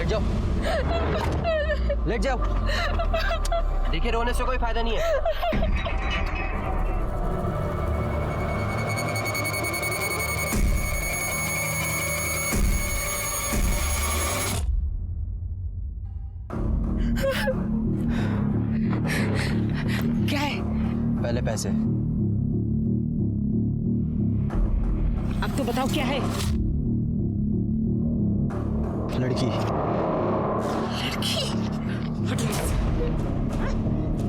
Late जाओ, late जाओ। देखिए रोने से कोई फायदा नहीं है। क्या है? पहले पैसे। अब तो बताओ क्या है? लड़की। लड़की?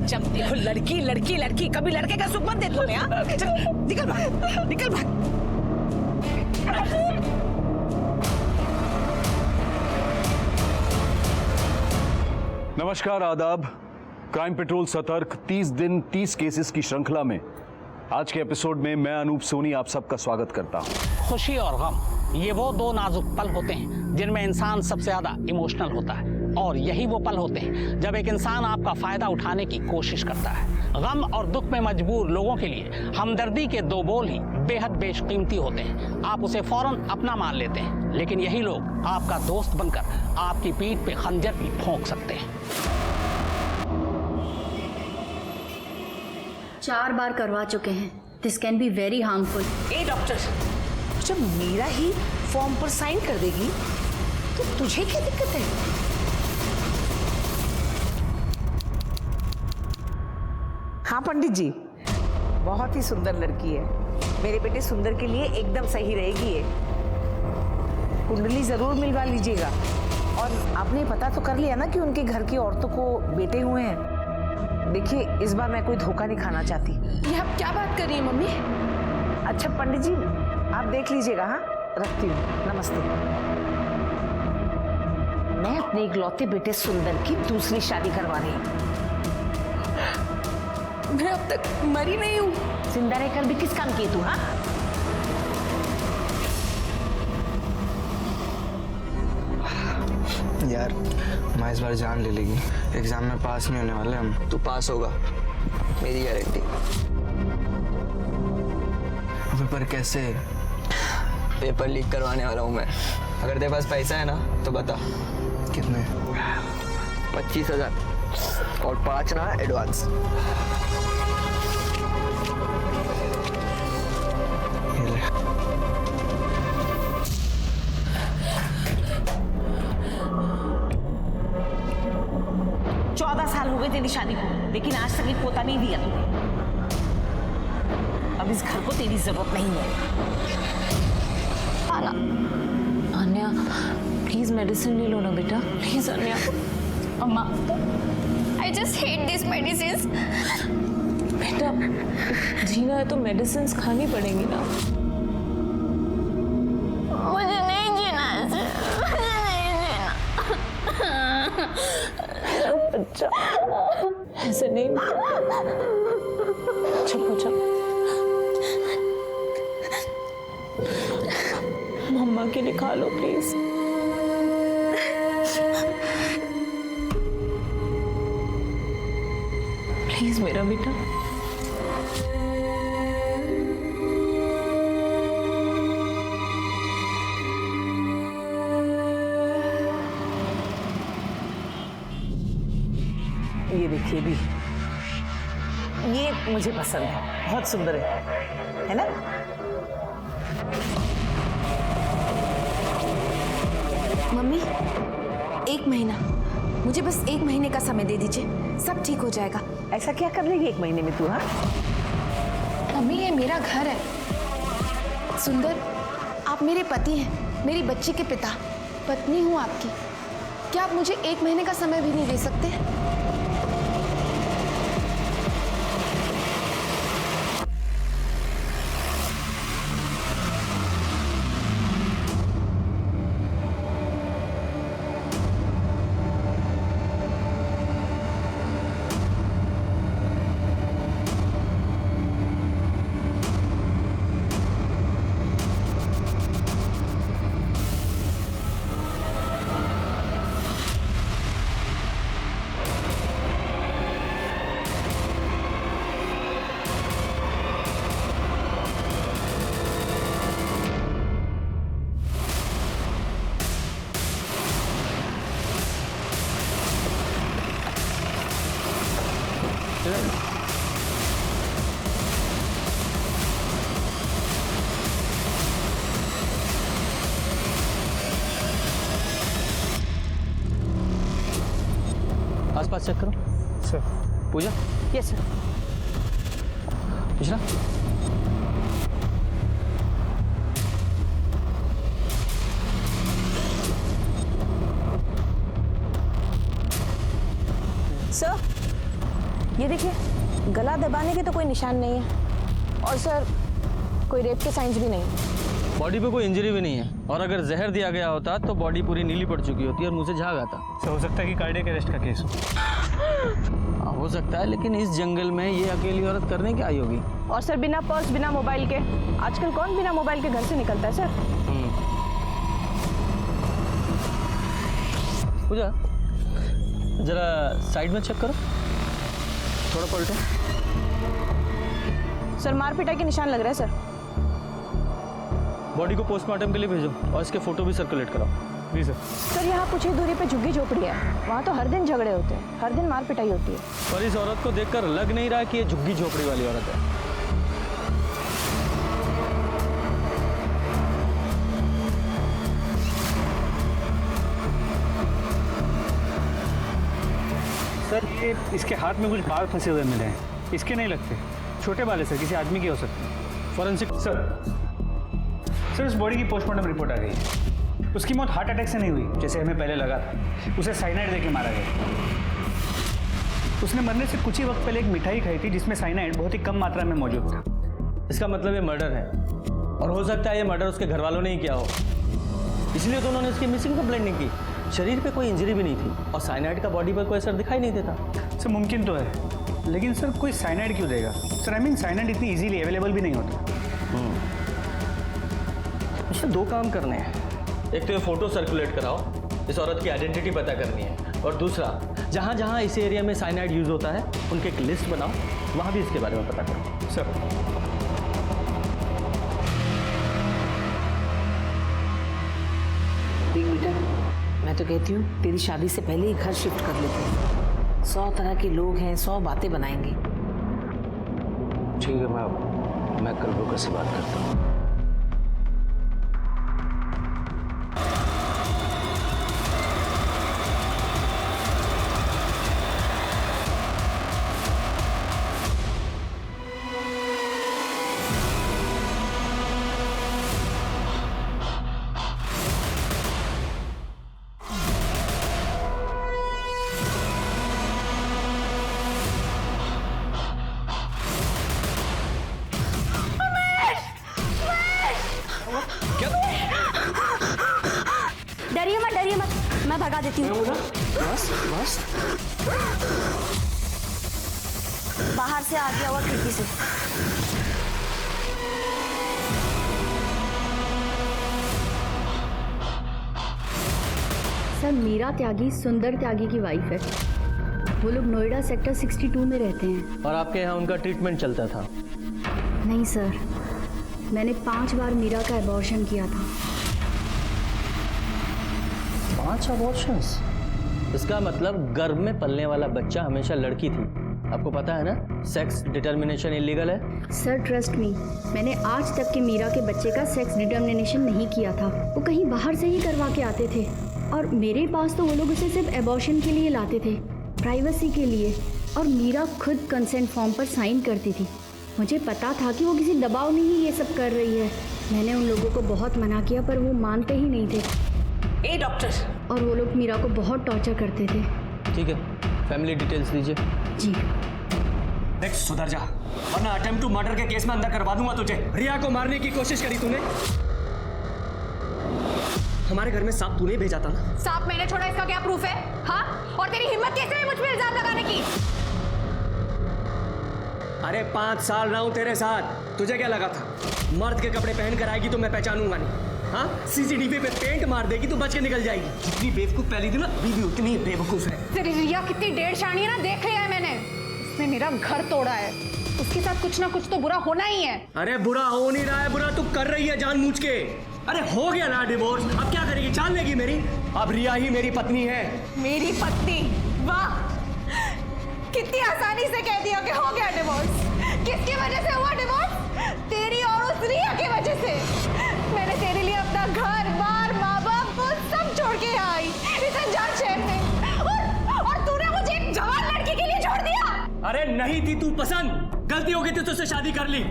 जब देखो लड़की लड़की लड़की, कभी लड़के का सुख मत दे तुम्हें। हाँ चल निकल भाग, निकल भाग। नमस्कार, आदाब। क्राइम पेट्रोल सतर्क 30 दिन 30 केसेस की श्रृंखला में आज के एपिसोड में मैं अनूप सोनी आप सबका स्वागत करता हूं। खुशी और गम ये वो दो नाजुक पल होते हैं जिनमें इंसान सबसे ज्यादा इमोशनल होता है, और यही वो पल होते हैं जब एक इंसान आपका फायदा उठाने की कोशिश करता है। गम और दुख में मजबूर लोगों के लिए हमदर्दी के दो बोल ही बेहद बेशकीमती होते हैं। आप उसे फौरन अपना मान लेते हैं, लेकिन यही लोग आपका दोस्त बनकर आपकी पीठ पे खंजर भी भोंक सकते हैं। 4 बार करवा चुके हैं। This can be very harmful. A doctor, जब मीरा ही फॉर्म पर साइन कर देगी तो तुझे क्या दिक्कत है? हाँ पंडित जी, बहुत ही सुंदर लड़की है। मेरे बेटे सुंदर के लिए एकदम सही रहेगी ये। कुंडली जरूर मिलवा लीजिएगा। और आपने पता तो कर लिया ना कि उनके घर की औरतों को बेटे हुए हैं। देखिए, इस बार मैं कोई धोखा नहीं खाना चाहती। ये आप क्या बात कर रही हैं मम्मी? अच्छा पंडित जी, आप देख लीजिएगा। हाँ रखती हूँ, नमस्ते। मैं अपने इकलौते बेटे सुंदर की दूसरी शादी करवा रही हूँ। मैं अब तक मरी नहीं हूँ। जिंदा रहकर भी किस काम की तू? हाँ यार, माँ इस बार जान ले लेगी। एग्जाम में पास नहीं होने वाले हम। तू पास होगा, मेरी गारंटी। अबे पर कैसे? पेपर लीक करवाने वाला हूँ मैं। अगर तेरे पास पैसा है ना तो बता। कितने? 25,000 और 5 ना एडवांस। ये ले। साल हो गए तेरी शादी को, लेकिन आज तक एक पोता नहीं दिया तूने। अब इस घर को तेरी जरूरत नहीं है। अन्या प्लीज मेडिसिन ले लो ना बेटा, प्लीज अन्या। अम्मा, I just hate this medicine. बेटा जीना है तो मेडिसिन खानी पड़ेंगी ना। मुझे नहीं जीना है, मुझे नहीं जीना। बच्चा ऐसे नहीं, चुप हो जा। मम्मा के लिए खा लो प्लीज। प्लीज मेरा बेटा। ये देखिए भी, ये मुझे पसंद है, बहुत सुंदर है ना? मम्मी, 1 महीना, मुझे बस 1 महीने का समय दे दीजिए, सब ठीक हो जाएगा। ऐसा क्या कर लेगी 1 महीने में तू? हाँ मम्मी, ये मेरा घर है। सुंदर, आप मेरे पति हैं, मेरी बच्ची के पिता, पत्नी हूँ आपकी। क्या आप मुझे 1 महीने का समय भी नहीं दे सकते? पास चेक करो। सर। पूजा। Yes sir. पूछना। सर ये देखिए, गला दबाने के तो कोई निशान नहीं है और सर कोई रेप के साइंस भी नहीं। बॉडी पे कोई इंजरी भी नहीं है, और अगर जहर दिया गया होता तो बॉडी पूरी नीली पड़ चुकी होती और मुंह से झाग आता। सर हो सकता है कि कार्डियक अरेस्ट का केस हो। हो सकता है, लेकिन इस जंगल में ये अकेली औरत करने क्या आई होगी? और सर बिना पर्स बिना मोबाइल के, आजकल कौन बिना मोबाइल के घर से निकलता है सर? पूजा जरा साइड में चेक करो, थोड़ा पलटो। सर मार पिटाई के निशान लग रहे हैं सर। बॉडी को पोस्टमार्टम के लिए भेजो और इसके फोटो भी सर्कुलेट कराओ। जी सर। सर यहाँ कुछ ही दूरी पे झुग्गी झोपड़ी है, वहाँ तो हर दिन झगड़े होते हैं, हर दिन मार पिटाई होती है। पर इस औरत को देखकर लग नहीं रहा कि ये झुग्गी झोपड़ी वाली औरत है। सर ये इसके हाथ में कुछ बाल फंसे हुए मिले हैं, इसके नहीं लगते, छोटे बाल है सर, किसी आदमी के हो सकते हैं। फॉरेंसिक सर उस बॉडी की पोस्टमार्टम रिपोर्ट आ गई है। उसकी मौत हार्ट अटैक से नहीं हुई जैसे हमें पहले लगा था, उसे साइनाइड देके मारा गया। उसने मरने से कुछ ही वक्त पहले एक मिठाई खाई थी जिसमें साइनाइड बहुत ही कम मात्रा में मौजूद था। इसका मतलब ये मर्डर है, और हो सकता है ये मर्डर उसके घर वालों ने ही किया हो, इसलिए तो उन्होंने इसकी मिसिंग कंप्लेंट नहीं की। शरीर पे कोई इंजरी भी नहीं थी और साइनाइड का बॉडी पर कोई असर दिखाई नहीं देता। सर मुमकिन तो है, लेकिन सर कोई साइनाइड क्यों देगा? सर आई मीन साइनाइड इतनी इजीली अवेलेबल भी नहीं होता। इसमें दो काम करने हैं, एक तो ये फोटो सर्कुलेट कराओ, इस औरत की आइडेंटिटी पता करनी है, और दूसरा जहाँ जहाँ इस एरिया में साइनाइड यूज होता है उनकी एक लिस्ट बनाओ, वहाँ भी इसके बारे में पता करो। सर देख बेटा, मैं तो कहती हूँ तेरी शादी से पहले ही घर शिफ्ट कर लेते हैं। 100 तरह के लोग हैं, 100 बातें बनाएंगे। ठीक है, मैं कल ब्रोकर से बात करता हूँ। डरिए मत, मैं भगा देती हूँ। बस बस बाहर से आ गया हुआ खिड़की से। सर मीरा त्यागी सुंदर त्यागी की वाइफ है। वो लोग नोएडा सेक्टर 62 में रहते हैं। और आपके यहाँ उनका ट्रीटमेंट चलता था? नहीं सर, मैंने 5 बार मीरा का एबॉर्शन किया था। 5 अबॉर्शंस? इसका मतलब गर्भ में पलने वाला बच्चा हमेशा लड़की थी। आपको पता है ना, सेक्स डिटर्मिनेशन इलीगल है। सर ट्रस्ट मी, मैंने आज तक के मीरा के बच्चे का सेक्स डिटर्मिनेशन नहीं किया था। वो कहीं बाहर से ही करवा के आते थे, और मेरे पास तो वो लोग उसे सिर्फ एबॉर्शन के लिए लाते थे, प्राइवेसी के लिए। और मीरा खुद कंसेंट फॉर्म पर साइन करती थी। मुझे पता था कि वो किसी दबाव में ही ये सब कर रही है। मैंने उन लोगों को बहुत मना किया पर वो मानते ही नहीं थे। ए डॉक्टर! और वो लोग मीरा को बहुत टॉर्चर करते थे। ठीक है, फैमिली डिटेल्स दीजिए। जी। देख सुधर जा, वरना अटेम्प्ट टू मर्डर के केस में अंदर करवा दूंगा तुझे। रिया को मारने की कोशिश करी तूने, हमारे घर में सांप तूने भेजा था ना? सांप मैंने छोड़ा, इसका क्या प्रूफ है? हाँ? और तेरी हिम्मत कैसे है मुझ पे इल्जाम लगाने की? अरे 5 साल रहा हूं तेरे साथ, तुझे क्या लगा था मर्द के कपड़े पहन कर आएगी तो मैं पहचानूंगा नहीं? हाँ, सीसीटीवी पे पेंट मार देगी तो बच के निकल जाएगी। जितनी बेवकूफ पहली थी ना, बीवी उतनी बेवकूफ है। तेरी रिया कितनी डेढ़ शानी है ना, देख लिया है मैंने। उसने मेरा घर तोड़ा है, उसके साथ कुछ ना कुछ तो बुरा होना ही है। अरे बुरा हो नहीं रहा है, बुरा तू कर रही है जानबूझ के। अरे हो गया ना डिवोर्स, अब क्या करेगी? जान लेगी मेरी? अब रिया ही मेरी पत्नी है। मेरी पत्नी? वाह, कितनी आसानी से कह दिया कि हो गया डिवोर्स। किसकी वजह से हुआ डिवोर्स? तेरी और उस रिया की वजह से। मैंने तेरे लिए अपना घर बार माँ बाप सब छोड़ के आई इस अनजान शहर में, और तूने मुझे एक जवान अरे नहीं थी तू पसंद, गलती हो गई थी तुझसे शादी कर ली।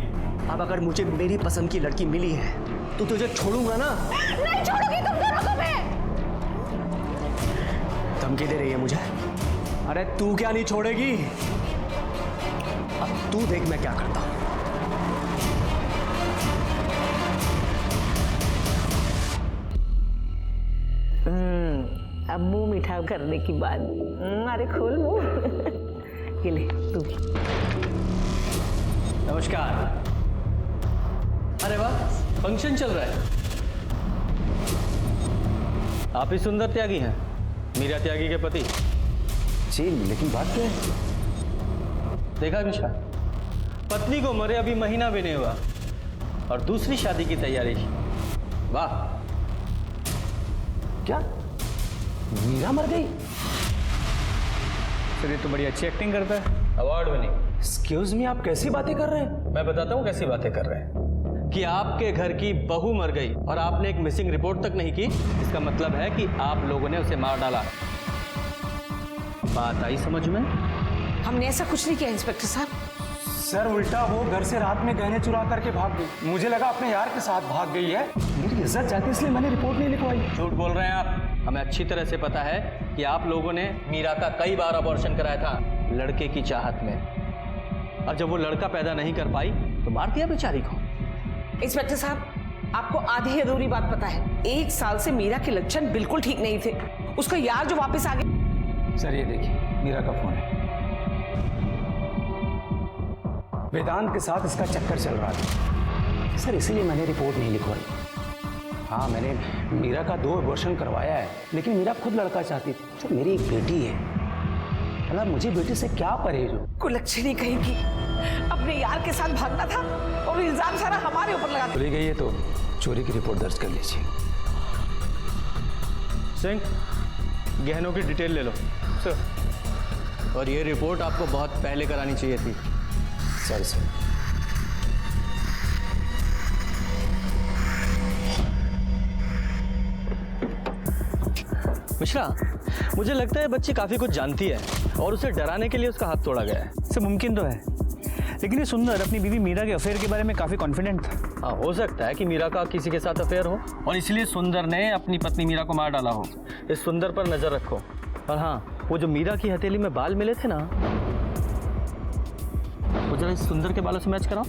अब अगर मुझे मेरी पसंद की लड़की मिली है तो तुझे छोड़ूंगा ना। नहीं छोड़ूंगी तुम दोनों को मैं। धमकी दे रही है मुझे? अरे तू क्या नहीं छोड़ेगी? अब तू देख मैं क्या करता हूं। अब मुंह मीठा करने की बात। अरे खोल मुंह। ये ले तू। नमस्कार। अरे वाह, फंक्शन चल रहा है। आप ही सुंदर त्यागी हैं, मीरा त्यागी के पति। जी लेकिन बात क्या है? देखा मिश्रा, पत्नी को मरे अभी महीना भी नहीं हुआ और दूसरी शादी की तैयारी। वाह। क्या मीरा मर गई? सर ये तो बड़ी अच्छी एक्टिंग करता है। Award winning. एक्सक्यूज मी, आप कैसी बातें कर रहे हैं? मैं बताता हूँ कैसी बातें कर रहे हैं। कि आपके घर की बहू मर गई और आपने एक मिसिंग रिपोर्ट तक नहीं की, इसका मतलब है कि आप लोगों ने उसे मार डाला। बात आई समझ में? हमने ऐसा कुछ नहीं किया इंस्पेक्टर साहब। सर उल्टा वो घर से रात में गहने चुरा करके भाग गई। मुझे लगा अपने यार के साथ भाग गई है। मेरी इज्जत जाती इसलिए मैंने रिपोर्ट नहीं लिखवाई। झूठ बोल रहे हैं आप। हमें अच्छी तरह से पता है कि आप लोगों ने मीरा का कई बार अबॉर्शन कराया था लड़के की चाहत में, और जब वो लड़का पैदा नहीं कर पाई तो मार दिया बेचारी को। इंस्पेक्टर साहब, आपको आधी अधूरी बात पता है। 1 साल से मीरा के लक्षण बिल्कुल ठीक नहीं थे। उसका यार जो वापस आ गया। सर ये देखिए, मीरा का फोन है। वेदांत के साथ इसका चक्कर चल रहा था सर, इसीलिए मैंने रिपोर्ट नहीं लिखवाई। हाँ, मैंने मीरा का 2 अबॉर्शन करवाया है, लेकिन मीरा खुद लड़का चाहती थी। सर मेरी एक बेटी है, मतलब मुझे बेटी से क्या परहेज हो। कुलक्षणी कहेगी, अपने यार के साथ भागना था और इल्जाम सारा हमारे ऊपर लगा। चली गई है तो चोरी की रिपोर्ट दर्ज कर लीजिए। सिंह, गहनों की डिटेल ले लो। सर, और ये रिपोर्ट आपको बहुत पहले करानी चाहिए थी। Sorry sir. मिश्रा, मुझे लगता है बच्ची काफी कुछ जानती है और उसे डराने के लिए उसका हाथ तोड़ा गया है। सर मुमकिन तो है, लेकिन ये सुंदर अपनी बीवी मीरा के अफेयर के बारे में काफी कॉन्फिडेंट था। हाँ, हो सकता है कि मीरा का किसी के साथ अफेयर हो और इसलिए सुंदर ने अपनी पत्नी मीरा को मार डाला हो। इस सुंदर पर नजर रखो। और हाँ, वो जो मीरा की हथेली में बाल मिले थे ना, वो जरा इस सुंदर के बालों से मैच कराओ।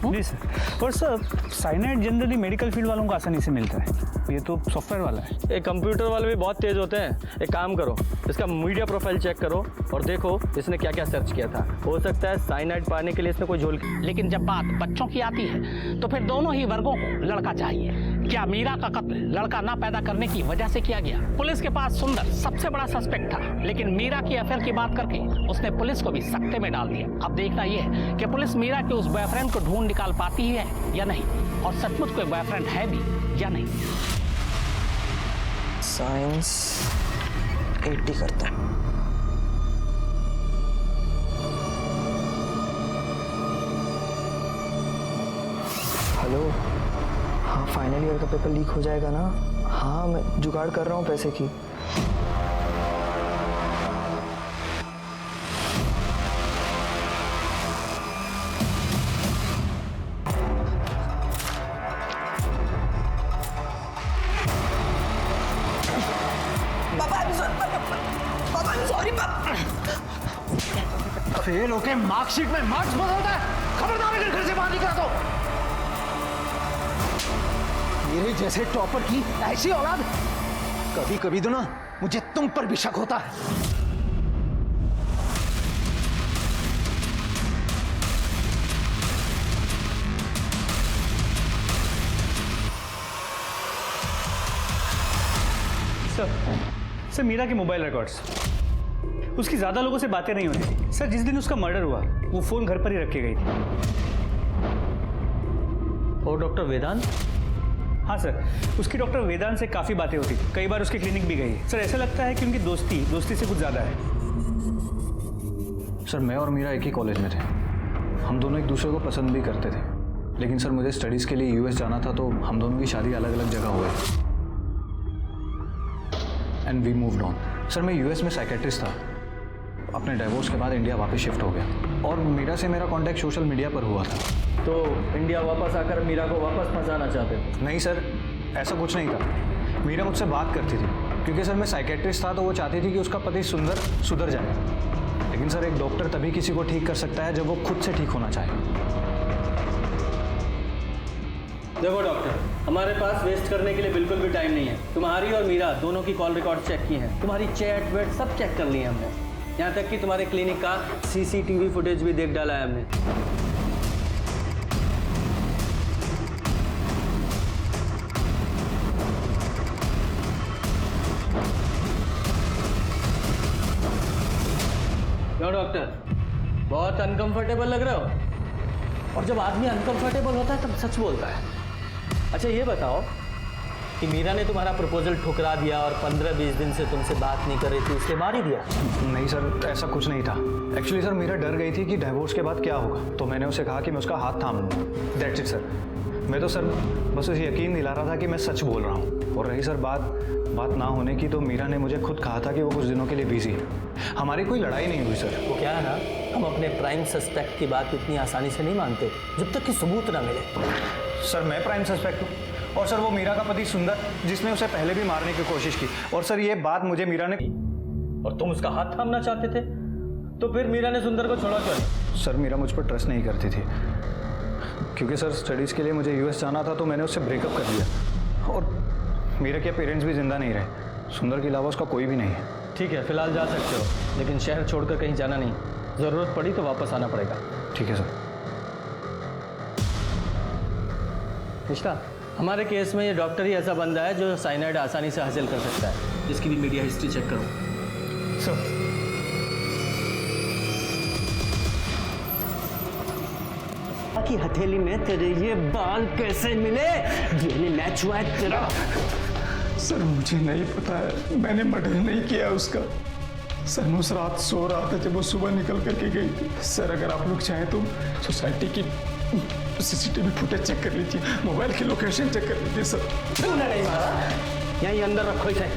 जी सर। और sir, cyanide generally medical field वालों को आसानी से मिलता है, ये तो सॉफ्टवेयर वाला है। ये कंप्यूटर वाले भी बहुत तेज होते हैं। एक काम करो, इसका मीडिया प्रोफाइल चेक करो और देखो इसने क्या क्या सर्च किया था। हो सकता है साइनाइड पाने के लिए इसने कोई झोल। लेकिन जब बात बच्चों की आती है तो फिर दोनों ही वर्गों को लड़का चाहिए। क्या मीरा का कत्ल लड़का ना पैदा करने की वजह से किया गया? पुलिस के पास सुंदर सबसे बड़ा सस्पेक्ट था, लेकिन मीरा की अफेयर की बात करके उसने पुलिस को भी सकते में डाल दिया। अब देखना यह है कि पुलिस मीरा के उस बॉयफ्रेंड को ढूंढ निकाल पाती है या नहीं, और सचमुच कोई बॉयफ्रेंड है भी या नहीं। साइंस 80 करता हूँ। हेलो, हाँ फाइनल ईयर का पेपर लीक हो जाएगा ना? हाँ मैं जुगाड़ कर रहा हूँ पैसे की। फेल होके मार्कशीट में मार्क्स बदलता है, खबरदार अगर घर से बाहर निकला तो। मेरे जैसे टॉपर की ऐसी औलाद, कभी कभी तो ना मुझे तुम पर भी शक होता है। सर मीरा के मोबाइल रिकॉर्ड्स, उसकी ज्यादा लोगों से बातें नहीं होती थी। सर जिस दिन उसका मर्डर हुआ वो फोन घर पर ही रख के गई थी। और डॉक्टर वेदांत? हाँ सर, उसकी डॉक्टर वेदांत से काफ़ी बातें होती थी, कई बार उसके क्लिनिक भी गई। सर ऐसा लगता है कि उनकी दोस्ती से कुछ ज़्यादा है। सर मैं और मीरा एक ही कॉलेज में थे, हम दोनों एक दूसरे को पसंद भी करते थे, लेकिन सर मुझे स्टडीज़ के लिए यूएस जाना था तो हम दोनों की शादी अलग अलग जगह हुई and we moved on. Sir मैं यूएस में साइकेट्रिस्ट था अपने डिवोर्स के बाद इंडिया वापस शिफ्ट हो गया और मीरा से मेरा कांटेक्ट सोशल मीडिया पर हुआ था। तो इंडिया वापस आकर मीरा को वापस फंसाना चाहते थे? नहीं सर, ऐसा कुछ नहीं था। मीरा मुझसे बात करती थी क्योंकि सर मैं साइकेट्रिस्ट था, तो वो चाहती थी कि उसका पति सुंदर सुधर जाए। लेकिन सर एक डॉक्टर तभी किसी को ठीक कर सकता है जब वो खुद से ठीक होना चाहे। देखो डॉक्टर, हमारे पास वेस्ट करने के लिए बिल्कुल भी टाइम नहीं है। तुम्हारी और मीरा दोनों की कॉल रिकॉर्ड चेक की है, तुम्हारी चैट वेट सब चेक कर लिए हमने, यहाँ तक कि तुम्हारे क्लिनिक का CCTV फुटेज भी देख डाला है हमने। क्यों डॉक्टर, बहुत अनकंफर्टेबल लग रहे हो? और जब आदमी अनकंफर्टेबल होता है तब सच बोलता है। अच्छा ये बताओ कि मीरा ने तुम्हारा प्रपोजल ठुकरा दिया और 15-20 दिन से तुमसे बात नहीं कर रही थी, उसके मार ही दिया? नहीं सर, ऐसा कुछ नहीं था। एक्चुअली सर मीरा डर गई थी कि डिवोर्स के बाद क्या होगा, तो मैंने उसे कहा कि मैं उसका हाथ थाम लूँगा। That's it sir. मैं तो सर बस उसे यकीन दिला रहा था कि मैं सच बोल रहा हूँ। और रही सर बात ना होने की, तो मीरा ने मुझे खुद कहा था कि वो कुछ दिनों के लिए बिजी है। हमारी कोई लड़ाई नहीं हुई सर। वो क्या है ना, हम अपने प्राइम सस्पेक्ट की बात इतनी आसानी से नहीं मानते जब तक कि सबूत ना मिले। सर मैं प्राइम सस्पेक्ट हूँ, और सर वो मीरा का पति सुंदर, जिसने उसे पहले भी मारने की कोशिश की। और सर ये बात मुझे मीरा ने, और तुम उसका हाथ थामना चाहते थे, तो फिर मीरा ने सुंदर को छोड़ा क्यों नहीं? सर मीरा मुझ पर ट्रस्ट नहीं करती थी, क्योंकि सर स्टडीज़ के लिए मुझे US जाना था, तो मैंने उससे ब्रेकअप कर दिया। और मीरा के पेरेंट्स भी जिंदा नहीं रहे, सुंदर के अलावा उसका कोई भी नहीं है। ठीक है, फिलहाल जा सकते हो, लेकिन शहर छोड़कर कहीं जाना नहीं। ज़रूरत पड़ी तो वापस आना पड़ेगा। ठीक है सर। रिश्ता, हमारे केस में ये डॉक्टर ही ऐसा बंदा है जो साइनाइड आसानी से हासिल कर सकता है, जिसकी भी मीडिया हिस्ट्री चेक करो। सर की हथेली में तेरे ये बाल कैसे मिले? डीएनए मैच हुआ है तेरा? सर मुझे नहीं पता है, मैंने मर्डर नहीं किया उसका। सर मैं उस रात सो रहा था जब वो सुबह निकल करके गई थी। सर अगर आप लोग चाहें तो सोसाइटी की CCTV फुटेज चेक कर लीजिए, मोबाइल की लोकेशन चेक कर लीजिए सर। तूने नहीं मारा, यहीं अंदर रखो इसे।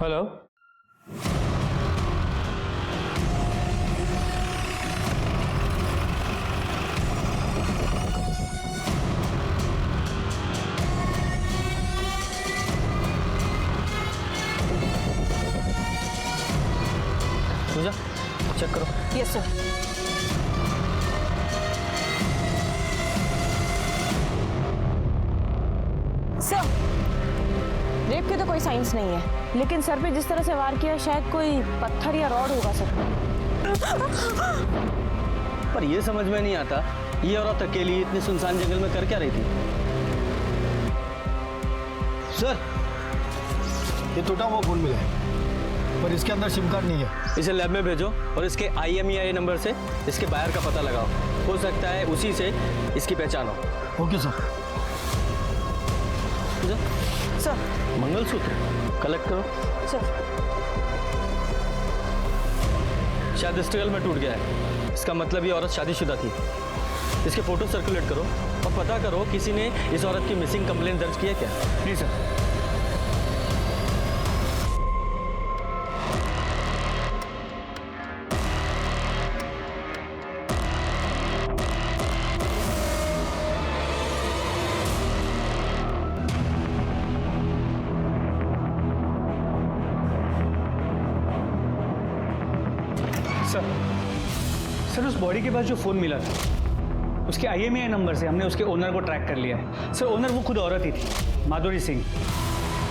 हेलो, पूजा चेक करो। Yes sir. सर रेप के तो कोई साइंस नहीं है, लेकिन सर पे जिस तरह से वार किया शायद कोई पत्थर या रॉड होगा सर। पर ये समझ में नहीं आता, ये औरत अकेली इतने सुनसान जंगल में कर क्या रही थी? सर ये टूटा हुआ फोन मिला है, पर इसके अंदर सिम कार्ड नहीं है। इसे लैब में भेजो और इसके IMEI नंबर से इसके बायर का पता लगाओ, हो सकता है उसी से इसकी पहचान हो। Okay sir. Sir mangalsutra collect करो। सर शायद स्ट्रगल में टूट गया है, इसका मतलब ये औरत शादीशुदा थी। इसके फोटो सर्कुलेट करो और पता करो किसी ने इस औरत की मिसिंग कंप्लेंट दर्ज किया क्या। Please sir. सर उस बॉडी के पास जो फ़ोन मिला था, उसके IMEI नंबर से हमने उसके ओनर को ट्रैक कर लिया है। सर ओनर वो खुद औरत ही थी, माधुरी सिंह।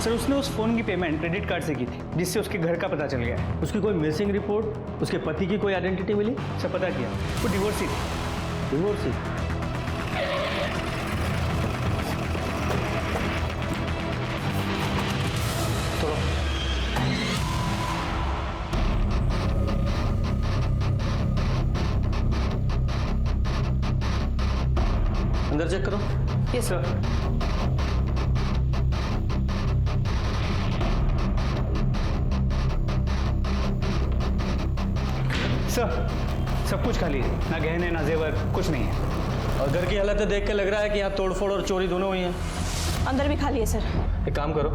सर उसने उस फ़ोन की पेमेंट क्रेडिट कार्ड से की थी, जिससे उसके घर का पता चल गया है। उसकी कोई मिसिंग रिपोर्ट, उसके पति की कोई आइडेंटिटी मिली? सर पता किया, वो डिवोर्सी थी। डिवोर्सी? अंदर चेक करो। Yes sir. सर सब कुछ खाली है, ना गहने ना जेवर, कुछ नहीं है। और घर की हालत देख के लग रहा है कि यहाँ तोड़फोड़ और चोरी दोनों हुई हैं। अंदर भी खाली है सर। एक काम करो,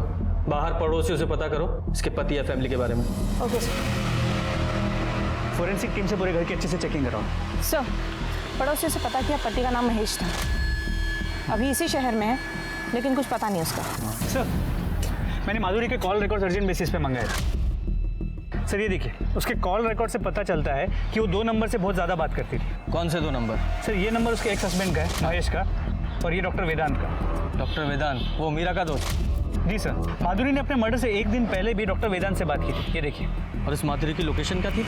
बाहर पड़ोसियों से पता करो इसके पति या फैमिली के बारे में। Okay sir. फोरेंसिक टीम से पूरे घर की अच्छे से चेकिंग कराओ। सर, पड़ोसियों से पता किया, पति का नाम महेश था। अभी इसी शहर में है, लेकिन कुछ पता नहीं उसका। सर, मैंने माधुरी के कॉल रिकॉर्ड अर्जेंट बेसिस पे मंगाए थे। सर ये देखिए, उसके कॉल रिकॉर्ड से पता चलता है कि वो 2 नंबर से बहुत ज़्यादा बात करती थी। कौन से 2 नंबर? सर ये नंबर उसके एक्स हस्बैंड का है, महेश का, और ये डॉक्टर वेदांत का। डॉक्टर वेदांत, वो मीरा का दोस्त? जी सर। माधुरी ने अपने मर्डर से 1 दिन पहले भी डॉक्टर वेदांत से बात की थी, ये देखिए। और इस माधुरी की लोकेशन क्या थी?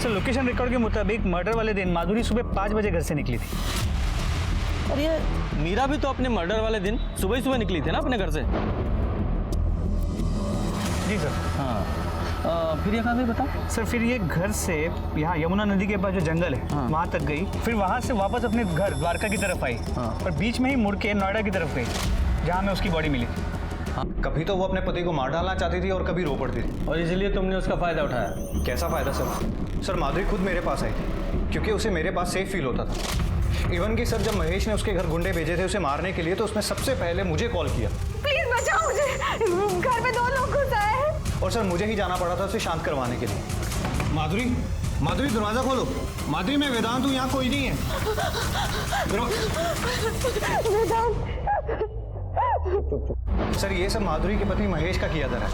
सर लोकेशन रिकॉर्ड के मुताबिक मर्डर वाले दिन माधुरी सुबह 5 बजे घर से निकली थी। और ये मीरा भी तो अपने मर्डर वाले दिन सुबह ही सुबह निकली थी ना अपने घर से? जी सर। हाँ, फिर ये कहाँ गई बताओ? सर फिर ये घर से यहाँ यमुना नदी के पास जो जंगल है, हाँ। वहाँ तक गई, फिर वहाँ से वापस अपने घर द्वारका की तरफ आई, हाँ। और बीच में ही मुड़ के नोएडा की तरफ गई, जहाँ में उसकी बॉडी मिली थी। कभी तो वो अपने पति को मार डालना चाहती थी और कभी रो पड़ती थी। और इसलिए तुमने उसका फायदा उठाया? कैसा फायदा सर? सर माधुरी खुद मेरे पास आई थी, क्योंकि उसे मेरे पास सेफ फील होता था। इवन कि सर जब महेश ने उसके घर गुंडे भेजे थे उसे मारने के लिए, तो उसने सबसे पहले मुझे कॉल किया। प्लीज बचाओ मुझे, घर में 2 लोग घुस आए हैं। और सर मुझे ही जाना पड़ा था उसे शांत करवाने के लिए। माधुरी, माधुरी दरवाजा खोलो। माधुरी मैं वेदांत हूँ, यहाँ कोई नहीं है। सर ये सब माधुरी के पति महेश का किया था,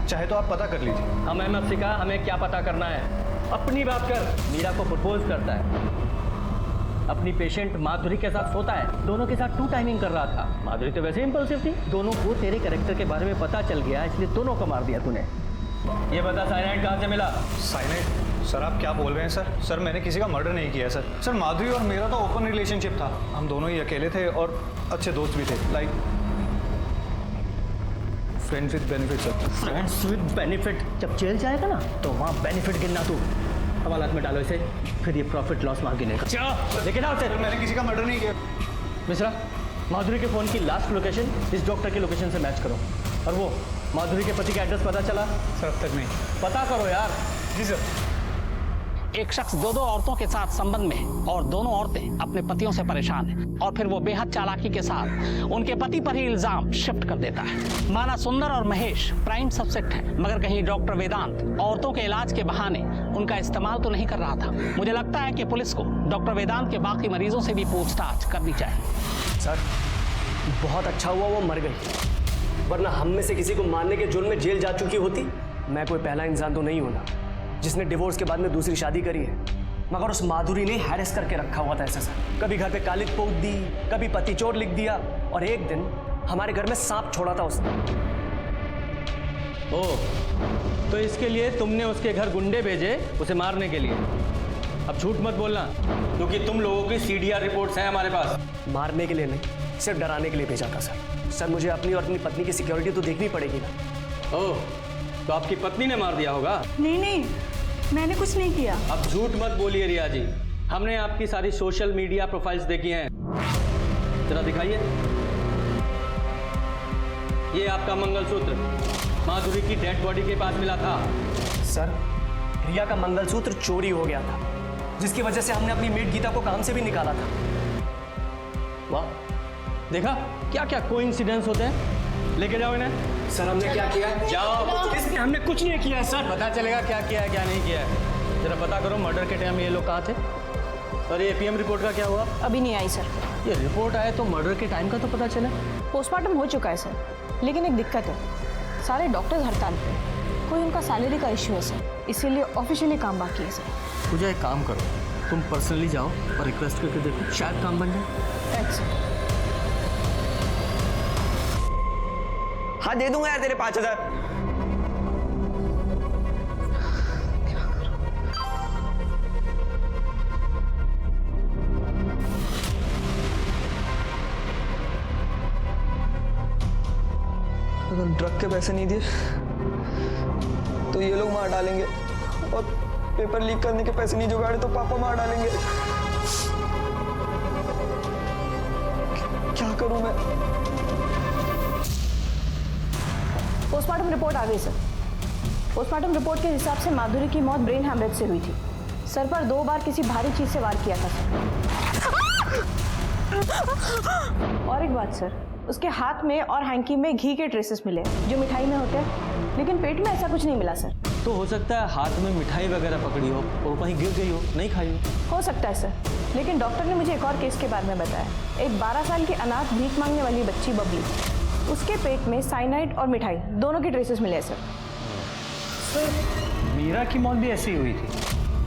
चाहे तो आप पता कर लीजिए। हमें मत सिखा, हमें क्या पता करना है। अपनी बात कर। मीरा को प्रपोज करता है, अपनी पेशेंट माधुरी के साथ सोता है, दोनों के साथ 2 टाइमिंग कर रहा था। माधुरी तो वैसे इंपल्सिव थी, दोनों को तेरे कैरेक्टर के बारे में पता चल गया, इसलिए दोनों को मार दिया तूने। ये बता साइनाइड कहाँ से मिला? साइनाइड? सर आप क्या बोल रहे हैं सर? सर मैंने किसी का मर्डर नहीं किया सर। सर माधुरी और मेरा तो ओपन रिलेशनशिप था, हम दोनों ही अकेले थे और अच्छे दोस्त भी थे, like friends with benefit sir. Friends with benefit? जब जेल जाएगा ना तो वहाँ बेनिफिट गिनना तू। हवालात में डालो इसे, फिर ये प्रॉफिट लॉस वहाँ गिनेगा। लेकिन आओ सर, मैंने किसी का मर्डर नहीं किया। मिश्रा, माधुरी के फ़ोन की लास्ट लोकेशन इस डॉक्टर की लोकेशन से मैच करो। और वो माधुरी के पति का एड्रेस पता चला? सर अब तक नहीं। पता करो यार। जी सर। एक शख्स 2 औरतों के साथ संबंध में है और दोनों औरतें अपने पतियों से परेशान हैं, और फिर वो बेहद चालाकी के साथ उनके पति पर ही इल्जाम शिफ्ट कर देता है। माना सुंदर और महेश प्राइम सब्जेक्ट है, मगर कहीं डॉक्टर वेदांत औरतों के इलाज के बहाने उनका इस्तेमाल तो नहीं कर रहा था। मुझे लगता है कि पुलिस को डॉक्टर वेदांत के बाकी मरीजों से भी पूछताछ करनी चाहिए। सर बहुत अच्छा हुआ वो मर गई, वरना हम में से किसी को मारने के जुर्म में जेल जा चुकी होती। मैं कोई पहला इंसान तो नहीं हूं ना जिसने डिवोर्स के बाद में दूसरी शादी करी है, मगर उस माधुरी ने हैरेस करके रखा हुआ था ऐसा सर। कभी घर पे कालिक पोत दी, कभी पति चोर लिख दिया, और एक दिन हमारे घर में सांप छोड़ा था उसने। ओ, तो इसके लिए तुमने उसके घर गुंडे भेजे उसे मारने के लिए? अब झूठ मत बोलना, क्योंकि तुम लोगों की CDR रिपोर्ट्स हैं हमारे पास। मारने के लिए नहीं, सिर्फ डराने के लिए भेजा था सर। सर मुझे अपनी और अपनी पत्नी की सिक्योरिटी तो देखनी पड़ेगी ना। ओह, तो आपकी पत्नी ने मार दिया होगा? नहीं, मैंने कुछ नहीं किया। अब झूठ मत बोलिए रिया जी, हमने आपकी सारी सोशल मीडिया प्रोफाइल्स देखी हैं। जरा दिखाइए। ये आपका मंगलसूत्र माधुरी की डेड बॉडी के पास मिला था। सर रिया का मंगलसूत्र चोरी हो गया था, जिसकी वजह से हमने अपनी मेड गीता को काम से भी निकाला था। वाह, देखा क्या क्या कोइंसिडेंस होते हैं। लेके जाओ इन्हें। सर हमने क्या किया? जाओ। इसमें हमने कुछ नहीं किया है सर। पता चलेगा क्या किया है क्या नहीं किया है। जरा पता करो मर्डर के टाइम ये लोग कहाँ थे। और ये PM रिपोर्ट का क्या हुआ? अभी नहीं आई सर। ये रिपोर्ट आए तो मर्डर के टाइम का तो पता चले। पोस्टमार्टम हो चुका है सर, लेकिन एक दिक्कत है, सारे डॉक्टर्स हड़ताल पे, कोई उनका सैलरी का इश्यू है सर, इसीलिए ऑफिशियली काम बाकी है सर। मुझे एक काम करो, तुम पर्सनली जाओ और रिक्वेस्ट करके देखो, शायद काम बन जाए। Thanks sir. हाँ दे दूंगा यार तेरे 5000। अगर ड्रग के पैसे नहीं दिए तो ये लोग मार डालेंगे, और पेपर लीक करने के पैसे नहीं जुगाड़े तो पापा मार डालेंगे। क्या करूं मैं? पोस्टमार्टम रिपोर्ट आ गई सर। पोस्टमार्टम रिपोर्ट के हिसाब से माधुरी की मौत ब्रेन हैमरेज से हुई थी। सर पर 2 बार किसी भारी चीज से वार किया था सर। और एक बात सर, उसके हाथ में और हैंकी में घी के ट्रेसेस मिले जो मिठाई में होते हैं, लेकिन पेट में ऐसा कुछ नहीं मिला सर। तो हो सकता है हाथ में मिठाई वगैरह पकड़ी हो और कहीं गिर गई हो, नहीं खाई हो सकता है सर, लेकिन डॉक्टर ने मुझे एक और केस के बारे में बताया। एक 12 साल की अनाथ भीख मांगने वाली बच्ची बबली, उसके पेट में साइनाइड और मिठाई दोनों के ट्रेसेस मिले हैं सर। मीरा की मौत भी ऐसी ही हुई थी,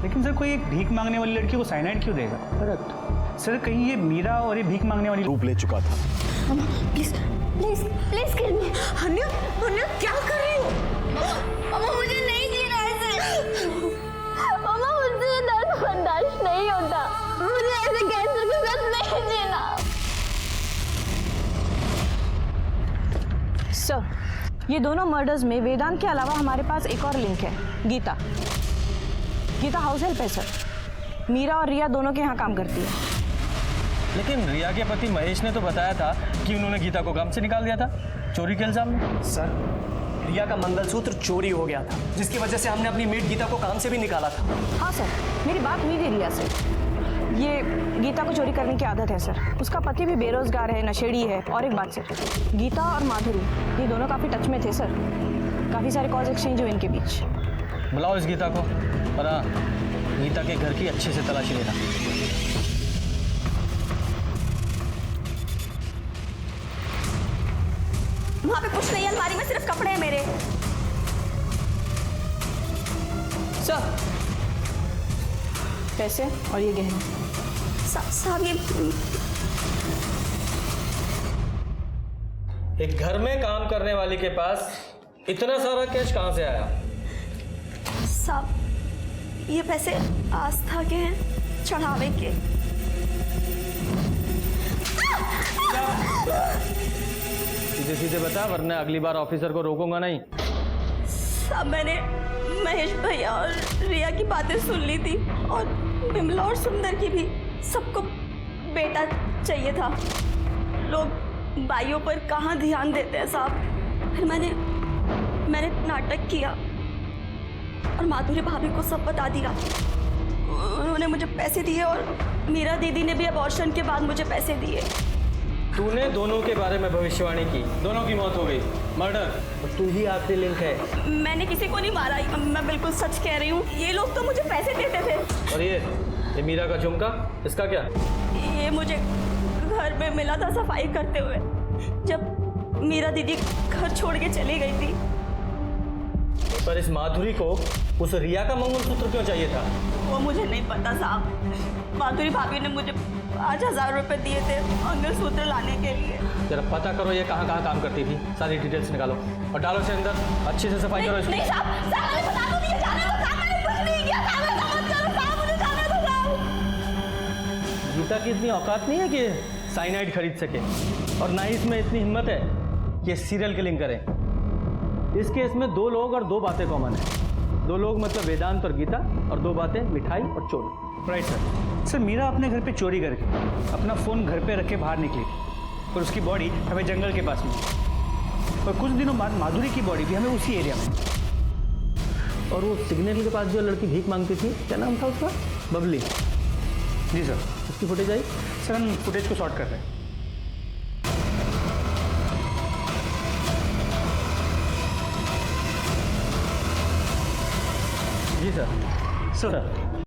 लेकिन सर कोई एक भीख मांगने वाली लड़की को साइनाइड क्यों देगा? करेक्ट सर, कहीं ये मीरा और ये भीख मांगने वाली रूप ले चुका था। प्लीज प्लीज प्लीज किल मी। अन्या, अन्या क्या कर रही हो? मामा मुझे नहीं जीना ऐसे। मामा मुझे दर्द बर्दाश्त नहीं होता, मुझे ऐसे कैंसर के साथ नहीं जीना। सर, ये दोनों मर्डर्स में वेदांत के अलावा हमारे पास एक और लिंक है, गीता। गीता हाउस हेल्प है सर। मीरा और रिया दोनों के यहाँ काम करती है। लेकिन रिया के पति महेश ने तो बताया था कि उन्होंने गीता को काम से निकाल दिया था चोरी के इल्जाम में। सर, रिया का मंगलसूत्र चोरी हो गया था, जिसकी वजह से हमने अपनी मेट गीता को काम से भी निकाला था। हाँ सर, मेरी बात हुई थी रिया से। ये गीता को चोरी करने की आदत है सर। उसका पति भी बेरोजगार है, नशेड़ी है। और एक बात सर, गीता और माधुरी ये दोनों काफ़ी टच में थे सर। काफ़ी सारे कॉल्स एक्सचेंज हुए इनके बीच। बुलाओ इस गीता को, और हाँ, गीता के घर की अच्छे से तलाशी लेना। वहाँ पे कुछ नहीं है, अलमारी में सिर्फ कपड़े हैं मेरे। सर, पैसे और ये गहने। साहब ये एक घर में काम करने वाली के पास इतना सारा कैश कहाँ से आया? साहब ये पैसे आस्था के हैं, चढ़ावे के। सीधे सीधे बता, वरना अगली बार ऑफिसर को रोकूंगा नहीं। साहब मैंने महेश भैया और रिया की बातें सुन ली थी, और विमला और सुंदर की भी। सबको बेटा चाहिए था। लोग भाइयों पर कहाँ ध्यान देते हैं साहब। फिर मैंने नाटक किया और माधुरी भाभी को सब बता दिया। उन्होंने मुझे पैसे दिए और मीरा दीदी ने भी अबॉर्शन के बाद मुझे पैसे दिए। तूने दोनों के बारे में भविष्यवाणी की, दोनों की मौत हो गई, मर्डर, और तू ही आखिरी लिंक है। मैंने किसी को नहीं मारा, मैं बिल्कुल सच कह रही हूँ। ये लोग तो मुझे पैसे देते थे। और ये मीरा का झुमका, इसका क्या? ये मुझे घर में मिला था सफाई करते हुए, जब मीरा दीदी घर छोड़ के चली गई थी। पर इस माधुरी को उस रिया का मंगलसूत्र क्यों चाहिए था? वो मुझे नहीं पता साहब। माधुरी भाभी ने मुझे 5,000 रुपए दिए थे मंगलसूत्र लाने के लिए। जरा पता करो ये कहाँ कहाँ काम करती थी, सारी डिटेल्स निकालो और डालो इसे अंदर। अच्छे से सफाई करो इसकी। नहीं साहब, मैंने बता दो, मुझे जाने दो साहब, मैंने कुछ नहीं किया साहब, ऐसा मत करो साहब, मुझे जाने दो साहब। गीता की इतनी औकात नहीं है कि साइनाइड खरीद सके, और ना ही इसमें इतनी हिम्मत है कि सीरियल किलिंग करें। इस केस में 2 लोग और 2 बातें कॉमन है। 2 लोग मतलब वेदांत और गीता, और 2 बातें मिठाई और चोरी। Right sir. सर मीरा अपने घर पे चोरी करके अपना फ़ोन घर पे रख के बाहर निकली थी, और उसकी बॉडी हमें जंगल के पास मिली, और कुछ दिनों बाद माधुरी की बॉडी भी हमें उसी एरिया में। और वो सिग्नल के पास जो लड़की भीख मांगती थी, क्या नाम था उसका? बबली। जी सर। उसकी फुटेज आई? सर हम फुटेज को शॉर्ट कर रहे हैं। जी सर। सर